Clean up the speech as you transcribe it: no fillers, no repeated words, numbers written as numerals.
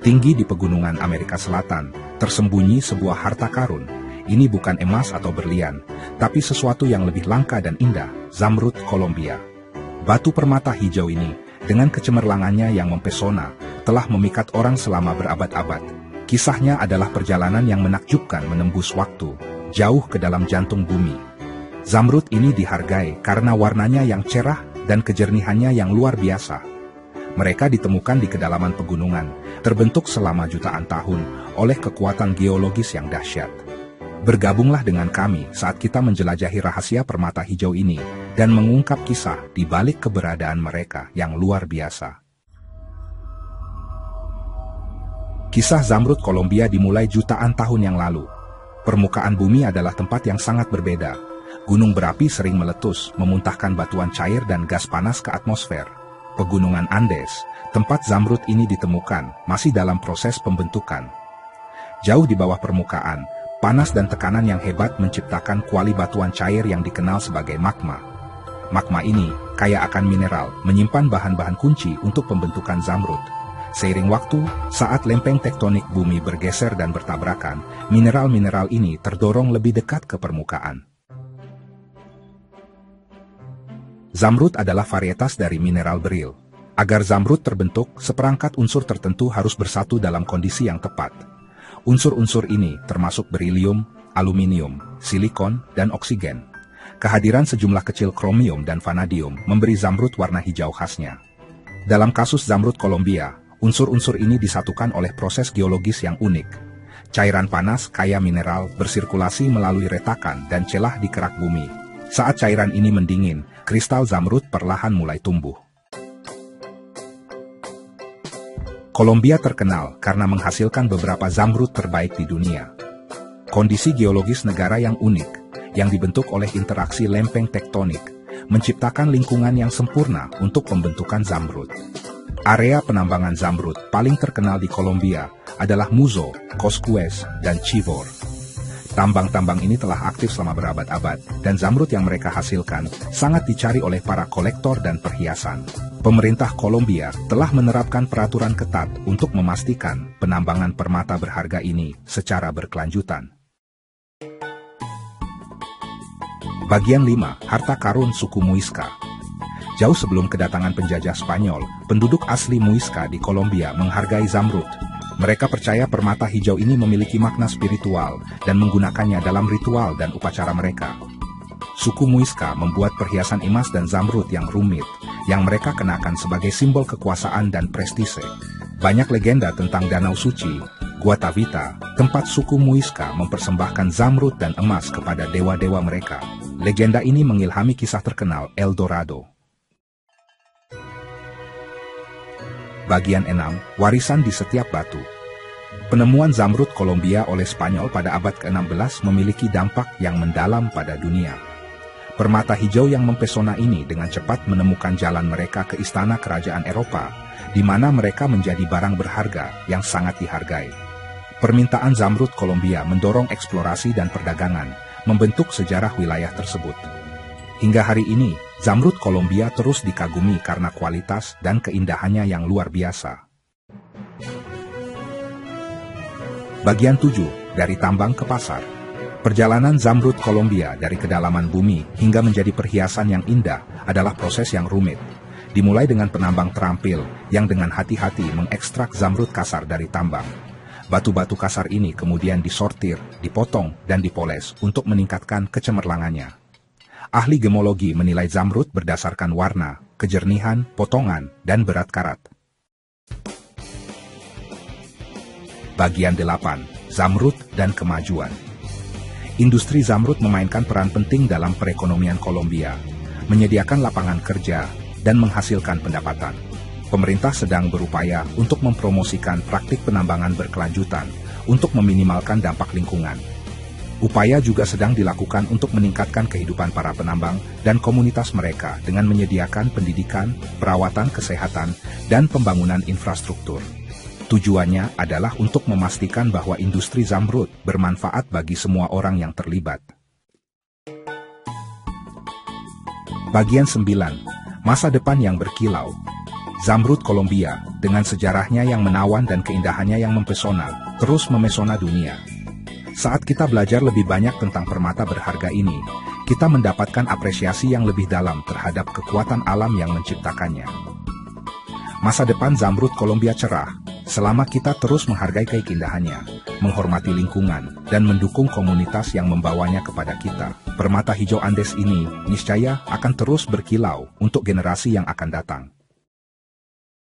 Tinggi di pegunungan Amerika Selatan, tersembunyi sebuah harta karun. Ini bukan emas atau berlian, tapi sesuatu yang lebih langka dan indah, zamrud Kolombia. Batu permata hijau ini, dengan kecemerlangannya yang mempesona, telah memikat orang selama berabad-abad. Kisahnya adalah perjalanan yang menakjubkan menembus waktu, jauh ke dalam jantung bumi. Zamrud ini dihargai karena warnanya yang cerah dan kejernihannya yang luar biasa. Mereka ditemukan di kedalaman pegunungan, terbentuk selama jutaan tahun oleh kekuatan geologis yang dahsyat. Bergabunglah dengan kami saat kita menjelajahi rahasia permata hijau ini dan mengungkap kisah di balik keberadaan mereka yang luar biasa. Kisah zamrud Kolombia dimulai jutaan tahun yang lalu. Permukaan bumi adalah tempat yang sangat berbeda. Gunung berapi sering meletus, memuntahkan batuan cair dan gas panas ke atmosfer. Pegunungan Andes, tempat zamrud ini ditemukan, masih dalam proses pembentukan. Jauh di bawah permukaan, panas dan tekanan yang hebat menciptakan kuali batuan cair yang dikenal sebagai magma. Magma ini kaya akan mineral, menyimpan bahan-bahan kunci untuk pembentukan zamrud. Seiring waktu, saat lempeng tektonik bumi bergeser dan bertabrakan, mineral-mineral ini terdorong lebih dekat ke permukaan. Zamrud adalah varietas dari mineral beril. Agar zamrud terbentuk, seperangkat unsur tertentu harus bersatu dalam kondisi yang tepat. Unsur-unsur ini termasuk berilium, aluminium, silikon, dan oksigen. Kehadiran sejumlah kecil kromium dan vanadium memberi zamrud warna hijau khasnya. Dalam kasus zamrud Kolombia, unsur-unsur ini disatukan oleh proses geologis yang unik. Cairan panas kaya mineral bersirkulasi melalui retakan dan celah di kerak bumi. Saat cairan ini mendingin, kristal zamrud perlahan mulai tumbuh. Kolombia terkenal karena menghasilkan beberapa zamrud terbaik di dunia. Kondisi geologis negara yang unik, yang dibentuk oleh interaksi lempeng tektonik, menciptakan lingkungan yang sempurna untuk pembentukan zamrud. Area penambangan zamrud paling terkenal di Kolombia adalah Muzo, Coscuez, dan Chivor. Tambang-tambang ini telah aktif selama berabad-abad, dan zamrud yang mereka hasilkan sangat dicari oleh para kolektor dan perhiasan. Pemerintah Kolombia telah menerapkan peraturan ketat untuk memastikan penambangan permata berharga ini secara berkelanjutan. Bagian 5. Harta karun suku Muisca. Jauh sebelum kedatangan penjajah Spanyol, penduduk asli Muisca di Kolombia menghargai zamrud. Mereka percaya permata hijau ini memiliki makna spiritual dan menggunakannya dalam ritual dan upacara mereka. Suku Muisca membuat perhiasan emas dan zamrud yang rumit, yang mereka kenakan sebagai simbol kekuasaan dan prestise. Banyak legenda tentang Danau Suci, Guatavita, tempat suku Muisca mempersembahkan zamrud dan emas kepada dewa-dewa mereka. Legenda ini mengilhami kisah terkenal El Dorado. Bagian 6. Warisan di setiap batu. Penemuan zamrud Kolombia oleh Spanyol pada abad ke-16 memiliki dampak yang mendalam pada dunia. Permata hijau yang mempesona ini dengan cepat menemukan jalan mereka ke istana kerajaan Eropa, di mana mereka menjadi barang berharga yang sangat dihargai. Permintaan zamrud Kolombia mendorong eksplorasi dan perdagangan, membentuk sejarah wilayah tersebut. Hingga hari ini, zamrud Kolombia terus dikagumi karena kualitas dan keindahannya yang luar biasa. Bagian 7. Dari tambang ke pasar. Perjalanan zamrud Kolombia dari kedalaman bumi hingga menjadi perhiasan yang indah adalah proses yang rumit. Dimulai dengan penambang terampil yang dengan hati-hati mengekstrak zamrud kasar dari tambang. Batu-batu kasar ini kemudian disortir, dipotong, dan dipoles untuk meningkatkan kecemerlangannya. Ahli gemologi menilai zamrud berdasarkan warna, kejernihan, potongan, dan berat karat. Bagian 8. Zamrud dan kemajuan. Industri zamrud memainkan peran penting dalam perekonomian Kolombia, menyediakan lapangan kerja, dan menghasilkan pendapatan. Pemerintah sedang berupaya untuk mempromosikan praktik penambangan berkelanjutan untuk meminimalkan dampak lingkungan. Upaya juga sedang dilakukan untuk meningkatkan kehidupan para penambang dan komunitas mereka dengan menyediakan pendidikan, perawatan kesehatan, dan pembangunan infrastruktur. Tujuannya adalah untuk memastikan bahwa industri zamrud bermanfaat bagi semua orang yang terlibat. Bagian 9. Masa depan yang berkilau. Zamrud Kolombia, dengan sejarahnya yang menawan dan keindahannya yang mempesona, terus memesona dunia. Saat kita belajar lebih banyak tentang permata berharga ini, kita mendapatkan apresiasi yang lebih dalam terhadap kekuatan alam yang menciptakannya. Masa depan Zamrud Kolombia cerah, selama kita terus menghargai keindahannya, menghormati lingkungan, dan mendukung komunitas yang membawanya kepada kita. Permata hijau Andes ini, niscaya akan terus berkilau untuk generasi yang akan datang.